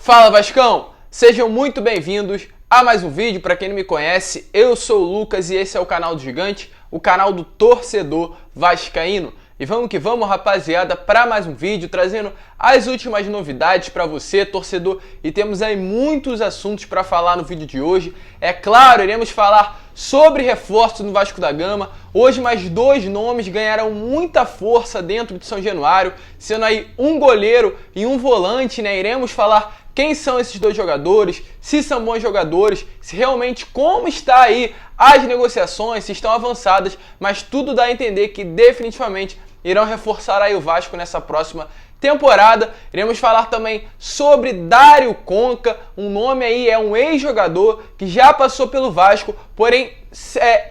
Fala Vascão! Sejam muito bem-vindos a mais um vídeo. Para quem não me conhece, eu sou o Lucas e esse é o canal do Gigante, o canal do torcedor vascaíno. E vamos que vamos, rapaziada, para mais um vídeo, trazendo as últimas novidades para você, torcedor. E temos aí muitos assuntos para falar no vídeo de hoje. É claro, iremos falar sobre reforços no Vasco da Gama. Hoje mais dois nomes ganharam muita força dentro de São Januário, sendo aí um goleiro e um volante, né? Iremos falar quem são esses dois jogadores, se são bons jogadores, se realmente como está aí as negociações, se estão avançadas, mas tudo dá a entender que definitivamente irão reforçar aí o Vasco nessa próxima temporada. Iremos falar também sobre Dário Conca, um nome aí, é um ex-jogador que já passou pelo Vasco, porém,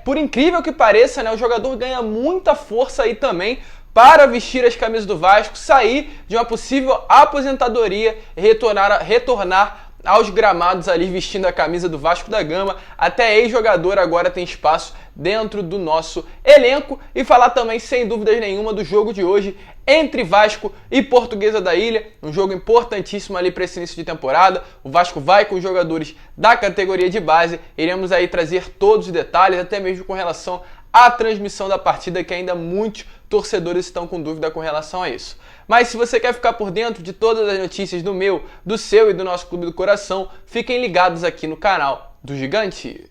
por incrível que pareça, né, o jogador ganha muita força aí também para vestir as camisas do Vasco, sair de uma possível aposentadoria e retornar aos gramados ali vestindo a camisa do Vasco da Gama. Até ex-jogador agora tem espaço dentro do nosso elenco. E falar também, sem dúvidas nenhuma, do jogo de hoje entre Vasco e Portuguesa da Ilha, um jogo importantíssimo ali para esse início de temporada. O Vasco vai com jogadores da categoria de base, iremos aí trazer todos os detalhes, até mesmo com relação à transmissão da partida, que ainda muitos torcedores estão com dúvida com relação a isso. Mas se você quer ficar por dentro de todas as notícias do meu, do seu e do nosso Clube do Coração, fiquem ligados aqui no canal do Gigante.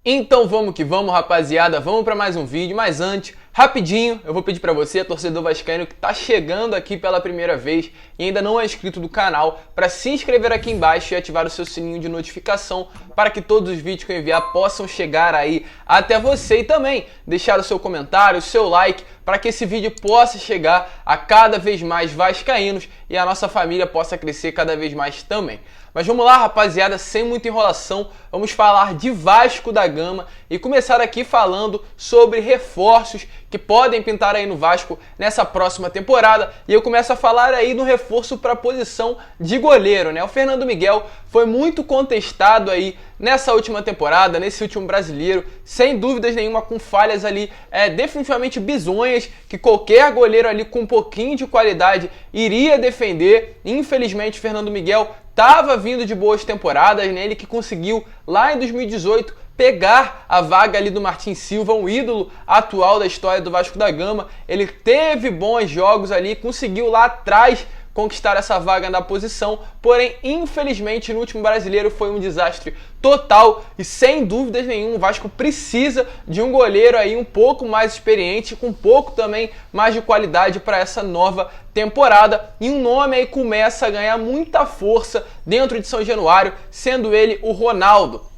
Então vamos que vamos, rapaziada, vamos para mais um vídeo, mas antes, rapidinho, eu vou pedir para você, torcedor vascaíno que está chegando aqui pela primeira vez e ainda não é inscrito do canal, para se inscrever aqui embaixo e ativar o seu sininho de notificação para que todos os vídeos que eu enviar possam chegar aí até você, e também deixar o seu comentário, o seu like, para que esse vídeo possa chegar a cada vez mais vascaínos e a nossa família possa crescer cada vez mais também. Mas vamos lá, rapaziada, sem muita enrolação, vamos falar de Vasco da Gama e começar aqui falando sobre reforços que podem pintar aí no Vasco nessa próxima temporada. E eu começo a falar aí no reforço para a posição de goleiro, né? O Fernando Miguel foi muito contestado aí nessa última temporada, nesse último brasileiro, sem dúvidas nenhuma, com falhas ali definitivamente bizonhas, que qualquer goleiro ali com um pouquinho de qualidade iria defender. Infelizmente, o Fernando Miguel estava vindo de boas temporadas, né? Ele que conseguiu lá em 2018 pegar a vaga ali do Martin Silva, um ídolo atual da história do Vasco da Gama. Ele teve bons jogos ali, conseguiu lá atrás conquistar essa vaga na posição, porém, infelizmente, no último brasileiro foi um desastre total e sem dúvidas nenhuma o Vasco precisa de um goleiro aí um pouco mais experiente, com um pouco também mais de qualidade para essa nova temporada, e um nome aí começa a ganhar muita força dentro de São Januário, sendo ele o Ronaldo.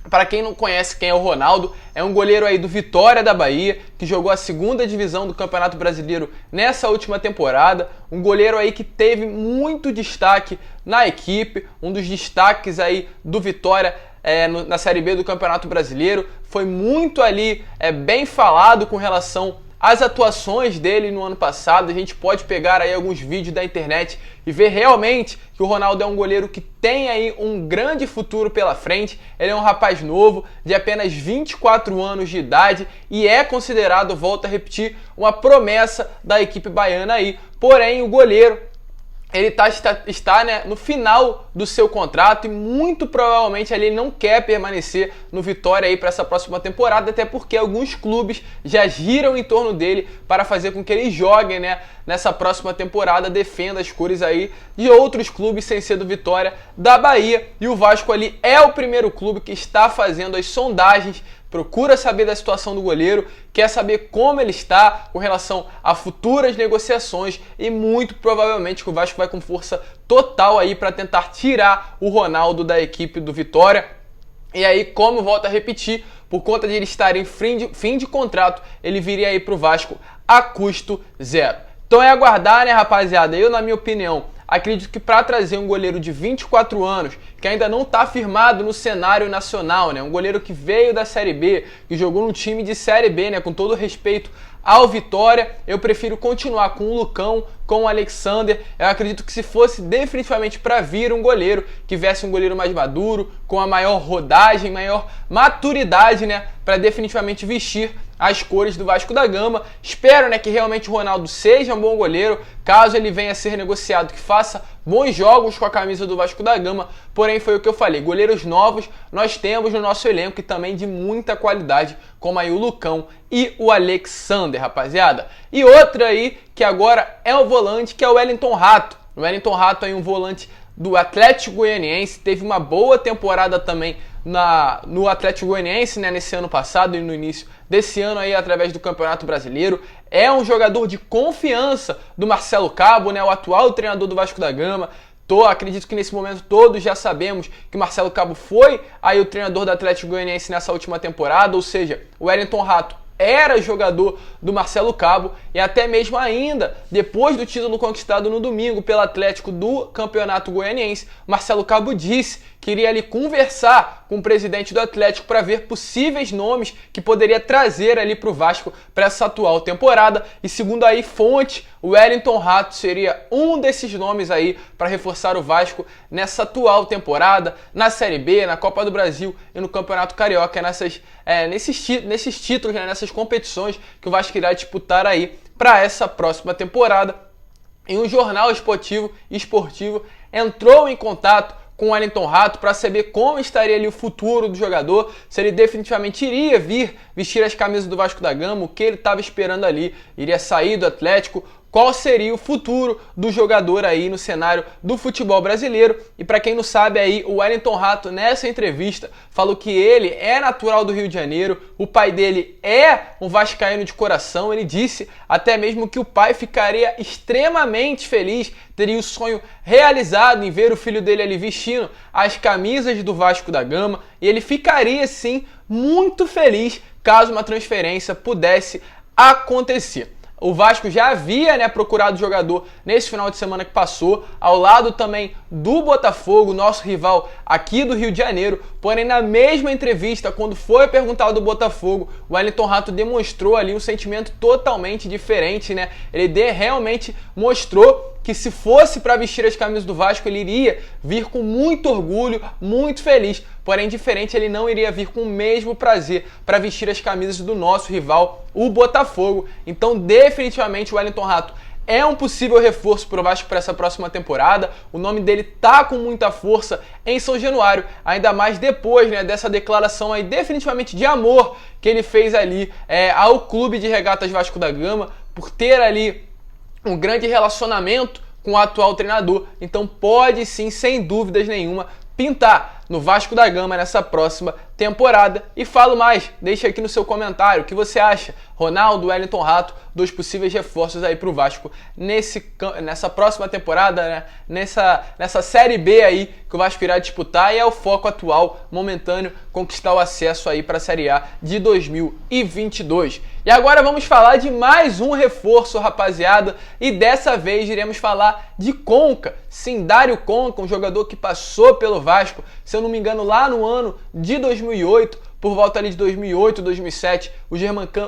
Para quem não conhece quem é o Ronaldo, é um goleiro aí do Vitória da Bahia, que jogou a 2ª divisão do Campeonato Brasileiro nessa última temporada. Um goleiro aí que teve muito destaque na equipe, um dos destaques aí do Vitória na Série B do Campeonato Brasileiro. Foi muito ali bem falado com relação às atuações dele no ano passado. A gente pode pegar aí alguns vídeos da internet e ver realmente que o Ronaldo é um goleiro que tem aí um grande futuro pela frente. Ele é um rapaz novo, de apenas 24 anos de idade e é considerado, volto a repetir, uma promessa da equipe baiana aí. Porém, o goleiro ele está né, no final do seu contrato e muito provavelmente ele não quer permanecer no Vitória aí para essa próxima temporada, até porque alguns clubes já giram em torno dele para fazer com que ele jogue, né, nessa próxima temporada, defenda as cores aí de outros clubes sem ser do Vitória da Bahia. E o Vasco ali é o primeiro clube que está fazendo as sondagens, procura saber da situação do goleiro, quer saber como ele está com relação a futuras negociações e muito provavelmente que o Vasco vai com força total aí para tentar tirar o Ronaldo da equipe do Vitória. E aí, como volto a repetir, por conta de ele estar em fim de contrato, ele viria aí para o Vasco a custo zero. Então é aguardar, né, rapaziada? Eu, na minha opinião, acredito que para trazer um goleiro de 24 anos, que ainda não está firmado no cenário nacional, né? Um goleiro que veio da Série B, que jogou num time de Série B, né? Com todo respeito ao Vitória, eu prefiro continuar com o Lucão, com o Alexander. Eu acredito que se fosse definitivamente para vir um goleiro, que viesse um goleiro mais maduro, com a maior rodagem, maior maturidade, né? Para definitivamente vestir as cores do Vasco da Gama. Espero, né, que realmente o Ronaldo seja um bom goleiro, caso ele venha a ser negociado, que faça bons jogos com a camisa do Vasco da Gama. Porém, foi o que eu falei, goleiros novos nós temos no nosso elenco e também de muita qualidade, como aí o Lucão e o Alexander, rapaziada. E outra aí, que agora é o volante, que é o Wellington Rato. O Wellington Rato aí um volante do Atlético Goianiense, teve uma boa temporada também no Atlético Goianiense, né, nesse ano passado e no início desse ano aí através do Campeonato Brasileiro. É um jogador de confiança do Marcelo Cabo, né, o atual treinador do Vasco da Gama. Acredito que nesse momento todos já sabemos que o Marcelo Cabo foi aí o treinador do Atlético Goianiense nessa última temporada, ou seja, o Wellington Rato era jogador do Marcelo Cabo e até mesmo ainda, depois do título conquistado no domingo pelo Atlético do Campeonato Goianiense, Marcelo Cabo disse que iria ali conversar com o presidente do Atlético para ver possíveis nomes que poderia trazer ali para o Vasco para essa atual temporada. E segundo aí fonte, o Wellington Rato seria um desses nomes aí para reforçar o Vasco nessa atual temporada, na Série B, na Copa do Brasil e no Campeonato Carioca, nesses títulos, né, nessas competições que o Vasco irá disputar aí para essa próxima temporada. E um jornal esportivo entrou em contato com o Wellington Rato para saber como estaria ali o futuro do jogador, se ele definitivamente iria vir vestir as camisas do Vasco da Gama, o que ele estava esperando ali, iria sair do Atlético, qual seria o futuro do jogador aí no cenário do futebol brasileiro. E para quem não sabe aí, o Wellington Rato nessa entrevista falou que ele é natural do Rio de Janeiro, o pai dele é um vascaíno de coração. Ele disse até mesmo que o pai ficaria extremamente feliz, teria o sonho realizado em ver o filho dele ali vestindo as camisas do Vasco da Gama, e ele ficaria sim muito feliz caso uma transferência pudesse acontecer. O Vasco já havia, né, procurado o jogador nesse final de semana que passou, ao lado também do Botafogo, nosso rival aqui do Rio de Janeiro. Porém, na mesma entrevista, quando foi perguntado do Botafogo, o Wellington Rato demonstrou ali um sentimento totalmente diferente, né? Ele realmente mostrou que se fosse para vestir as camisas do Vasco, ele iria vir com muito orgulho, muito feliz. Porém, diferente, ele não iria vir com o mesmo prazer para vestir as camisas do nosso rival, o Botafogo. Então, definitivamente, o Wellington Rato é um possível reforço para o Vasco para essa próxima temporada. O nome dele tá com muita força em São Januário, ainda mais depois, né, dessa declaração aí definitivamente de amor que ele fez ali ao Clube de Regatas Vasco da Gama, por ter ali um grande relacionamento com o atual treinador. Então pode sim, sem dúvidas nenhuma, pintar no Vasco da Gama nessa próxima temporada. E falo mais, deixa aqui no seu comentário o que você acha. Ronaldo, Wellington Rato, dois possíveis reforços aí pro Vasco nessa próxima temporada, né? Nessa Série B aí que o Vasco irá disputar, e é o foco atual, momentâneo, conquistar o acesso aí para a Série A de 2022. E agora vamos falar de mais um reforço, rapaziada, e dessa vez iremos falar de Conca. Sim, Dário Conca, um jogador que passou pelo Vasco, se eu não me engano, lá no ano de 2008, por volta ali de 2008, 2007,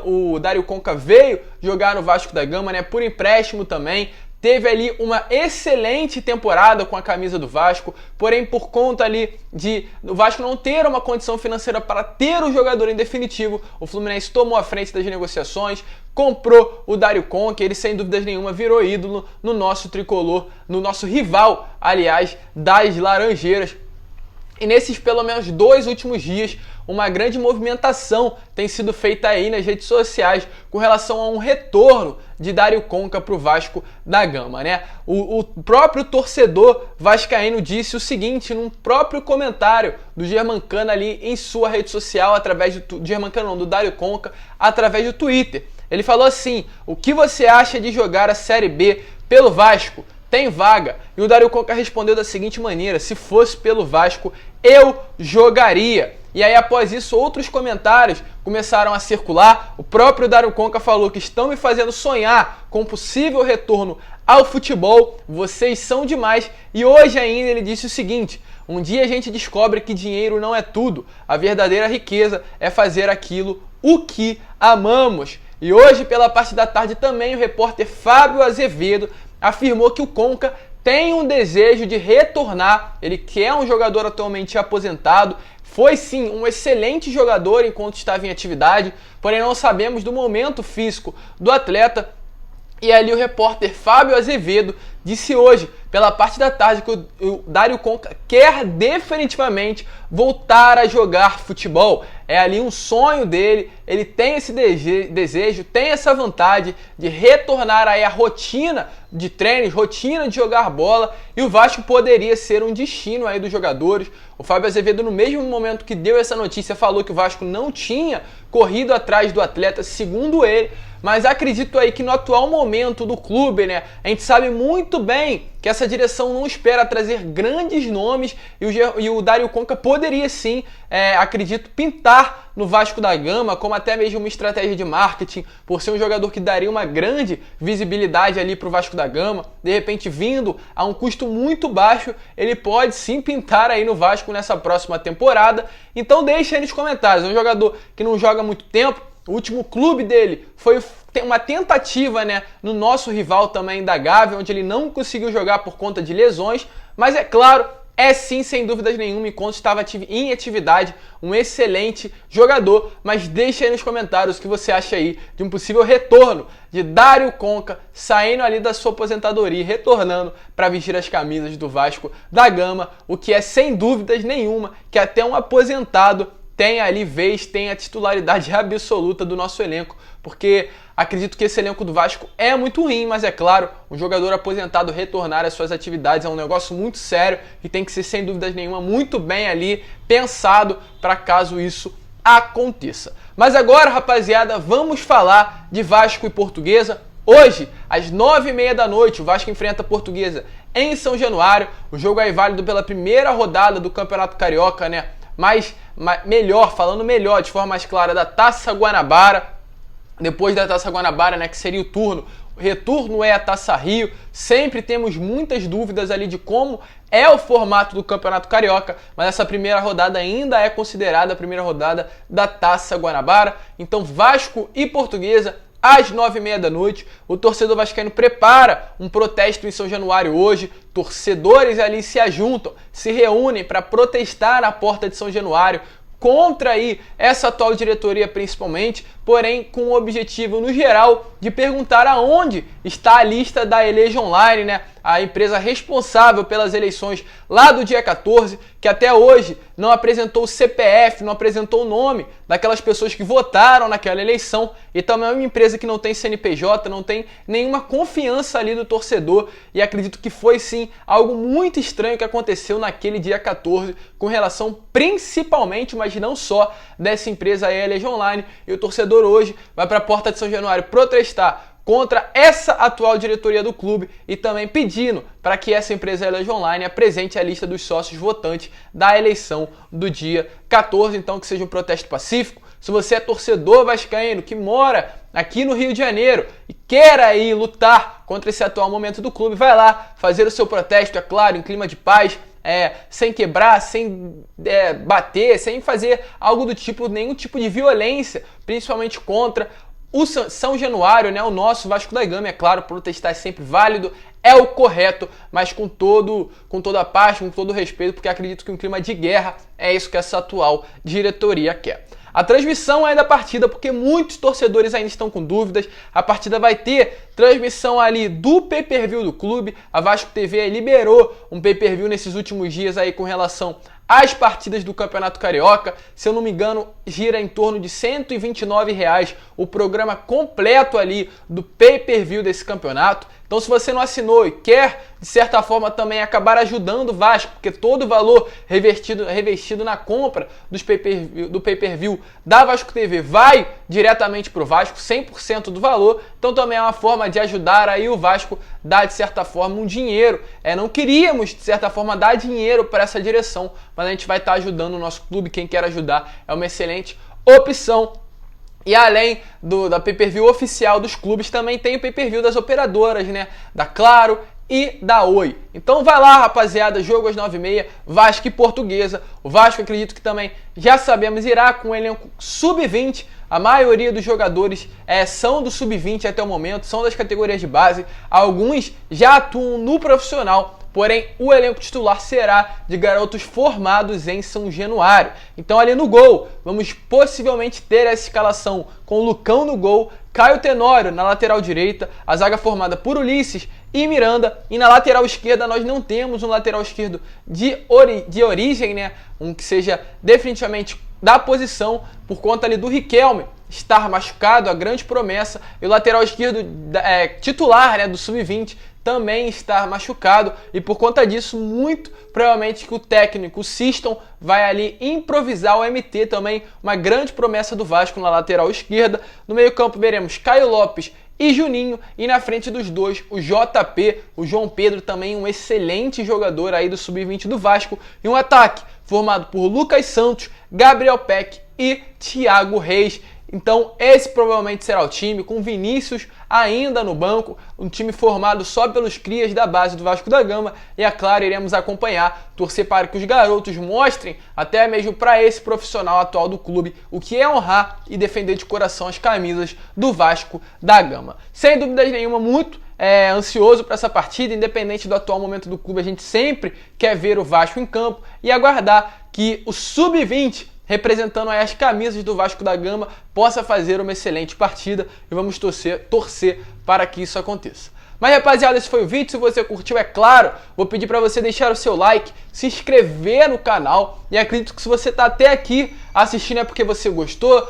o Dário Conca veio jogar no Vasco da Gama, né, por empréstimo também. Teve ali uma excelente temporada com a camisa do Vasco, porém por conta ali de o Vasco não ter uma condição financeira para ter o jogador em definitivo, o Fluminense tomou a frente das negociações, comprou o Dário Conca, ele sem dúvidas nenhuma virou ídolo no nosso tricolor, no nosso rival, aliás, das Laranjeiras. E nesses pelo menos 2 últimos dias, uma grande movimentação tem sido feita aí nas redes sociais com relação a um retorno de Dário Conca para o Vasco da Gama, né? O próprio torcedor vascaíno disse o seguinte num próprio comentário do Germancano ali em sua rede social, através do Dário Conca, através do Twitter. Ele falou assim: o que você acha de jogar a Série B pelo Vasco? Tem vaga? E o Dário Conca respondeu da seguinte maneira: se fosse pelo Vasco, eu jogaria. E aí após isso outros comentários começaram a circular. O próprio Dário Conca falou que estão me fazendo sonhar com possível retorno ao futebol, vocês são demais. E hoje ainda ele disse o seguinte: um dia a gente descobre que dinheiro não é tudo, a verdadeira riqueza é fazer aquilo o que amamos. E hoje pela parte da tarde também o repórter Fábio Azevedo afirmou que o Conca tem um desejo de retornar, ele que é um jogador atualmente aposentado, foi sim um excelente jogador enquanto estava em atividade, porém não sabemos do momento físico do atleta. E ali o repórter Fábio Azevedo disse hoje, pela parte da tarde, que o Dário Conca quer definitivamente voltar a jogar futebol. É ali um sonho dele, ele tem esse desejo, tem essa vontade de retornar aí à rotina de treinos, rotina de jogar bola, e o Vasco poderia ser um destino aí dos jogadores. O Fábio Azevedo, no mesmo momento que deu essa notícia, falou que o Vasco não tinha corrido atrás do atleta, segundo ele, mas acredito aí que no atual momento do clube, né, a gente sabe muito bem que essa direção não espera trazer grandes nomes, e o Dário Conca poderia sim, acredito, pintar no Vasco da Gama, como até mesmo uma estratégia de marketing, por ser um jogador que daria uma grande visibilidade ali para o Vasco da Gama. De repente, vindo a um custo muito baixo, ele pode sim pintar aí no Vasco nessa próxima temporada. Então deixa aí nos comentários, é um jogador que não joga há muito tempo. O último clube dele foi uma tentativa, né, no nosso rival também da Gávea, onde ele não conseguiu jogar por conta de lesões, mas é claro, é sim, sem dúvidas nenhuma, enquanto estava em atividade, um excelente jogador. Mas deixa aí nos comentários o que você acha aí de um possível retorno de Dário Conca, saindo ali da sua aposentadoria e retornando para vestir as camisas do Vasco da Gama, o que é sem dúvidas nenhuma que até um aposentado tem ali vez, tem a titularidade absoluta do nosso elenco, porque acredito que esse elenco do Vasco é muito ruim, mas é claro, um jogador aposentado retornar às suas atividades é um negócio muito sério e tem que ser, sem dúvidas nenhuma, muito bem ali pensado para caso isso aconteça. Mas agora, rapaziada, vamos falar de Vasco e Portuguesa. Hoje, às 9h30 da noite, o Vasco enfrenta a Portuguesa em São Januário. O jogo é válido pela primeira rodada do Campeonato Carioca, né? Falando melhor, de forma mais clara, da Taça Guanabara. Depois da Taça Guanabara, né, que seria o turno, o retorno é a Taça Rio. Sempre temos muitas dúvidas ali de como é o formato do Campeonato Carioca, mas essa primeira rodada ainda é considerada a primeira rodada da Taça Guanabara. Então, Vasco e Portuguesa, às 9h30 da noite, o torcedor vascaíno prepara um protesto em São Januário hoje. Torcedores ali se ajuntam, se reúnem para protestar na porta de São Januário contra aí essa atual diretoria principalmente, porém com o objetivo no geral de perguntar aonde está a lista da Elege Online, né? A empresa responsável pelas eleições lá do dia 14, que até hoje não apresentou o CPF, não apresentou o nome daquelas pessoas que votaram naquela eleição, e também é uma empresa que não tem CNPJ, não tem nenhuma confiança ali do torcedor, e acredito que foi sim algo muito estranho que aconteceu naquele dia 14, com relação principalmente, mas não só, dessa empresa aí, a Elege Online, e o torcedor hoje vai para a porta de São Januário protestar contra essa atual diretoria do clube e também pedindo para que essa empresa Elege Online apresente a lista dos sócios votantes da eleição do dia 14, então que seja um protesto pacífico. Se você é torcedor vascaíno que mora aqui no Rio de Janeiro e quer aí lutar contra esse atual momento do clube, vai lá fazer o seu protesto, é claro, em clima de paz, sem quebrar, sem bater, sem fazer algo do tipo, nenhum tipo de violência, principalmente contra o São Januário, né? O nosso Vasco da Gama. É claro, protestar é sempre válido, é o correto, mas com toda a paz, com todo o respeito, porque acredito que um clima de guerra é isso que essa atual diretoria quer. A transmissão é da partida, porque muitos torcedores ainda estão com dúvidas. A partida vai ter transmissão ali do pay-per-view do clube. A Vasco TV liberou um pay-per-view nesses últimos dias aí com relação às partidas do Campeonato Carioca. Se eu não me engano, gira em torno de R$ 129 o programa completo ali do pay-per-view desse campeonato. Então, se você não assinou e quer, de certa forma, também acabar ajudando o Vasco, porque todo o valor revestido na compra do pay-per-view da Vasco TV vai diretamente para o Vasco, 100% do valor. Então, também é uma forma de ajudar aí o Vasco, dar, de certa forma, um dinheiro. Não queríamos, de certa forma, dar dinheiro para essa direção, mas a gente vai estar ajudando o nosso clube. Quem quer ajudar é uma excelente opção. E além da pay-per-view oficial dos clubes, também tem o pay-per-view das operadoras, né? Da Claro e da Oi. Então vai lá, rapaziada, jogo às 9h30, Vasco e Portuguesa. O Vasco, acredito que também, já sabemos, irá com o elenco sub-20, A maioria dos jogadores são do sub-20 até o momento, são das categorias de base. Alguns já atuam no profissional. Porém, o elenco titular será de garotos formados em São Januário. Então, ali no gol, vamos possivelmente ter essa escalação com o Lucão no gol, Caio Tenório na lateral direita, a zaga formada por Ulisses e Miranda. E na lateral esquerda nós não temos um lateral esquerdo de origem, né? Um que seja definitivamente da posição, por conta ali do Riquelme estar machucado, a grande promessa, e o lateral esquerdo titular, né, do sub-20 também está machucado, e por conta disso, muito provavelmente que o técnico, o Siston, vai ali improvisar o MT, também uma grande promessa do Vasco na lateral esquerda. No meio campo veremos Caio Lopes e Juninho, e na frente dos dois o JP, o João Pedro, também um excelente jogador aí do sub-20 do Vasco, e um ataque formado por Lucas Santos, Gabriel Peck e Thiago Reis. Então esse provavelmente será o time, com Vinícius ainda no banco, um time formado só pelos crias da base do Vasco da Gama, e é claro, iremos acompanhar, torcer para que os garotos mostrem, até mesmo para esse profissional atual do clube, o que é honrar e defender de coração as camisas do Vasco da Gama. Sem dúvidas nenhuma, muito ansioso para essa partida, independente do atual momento do clube, a gente sempre quer ver o Vasco em campo e aguardar que o sub-20, representando aí as camisas do Vasco da Gama, possa fazer uma excelente partida, e vamos torcer para que isso aconteça. Mas rapaziada, esse foi o vídeo. Se você curtiu, é claro, vou pedir para você deixar o seu like, se inscrever no canal, e acredito que se você está até aqui assistindo é porque você gostou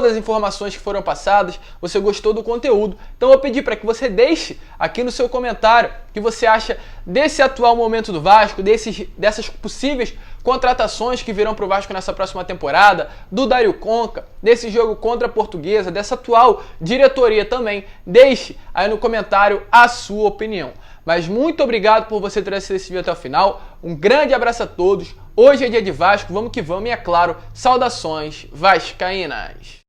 das informações que foram passadas, você gostou do conteúdo. Então eu vou pedir para que você deixe aqui no seu comentário o que você acha desse atual momento do Vasco, dessas possíveis contratações que virão para o Vasco nessa próxima temporada, do Dário Conca, desse jogo contra a Portuguesa, dessa atual diretoria também. Deixe aí no comentário a sua opinião. Mas muito obrigado por você ter assistido esse vídeo até o final. Um grande abraço a todos. Hoje é dia de Vasco, vamos que vamos, e é claro, saudações vascaínas!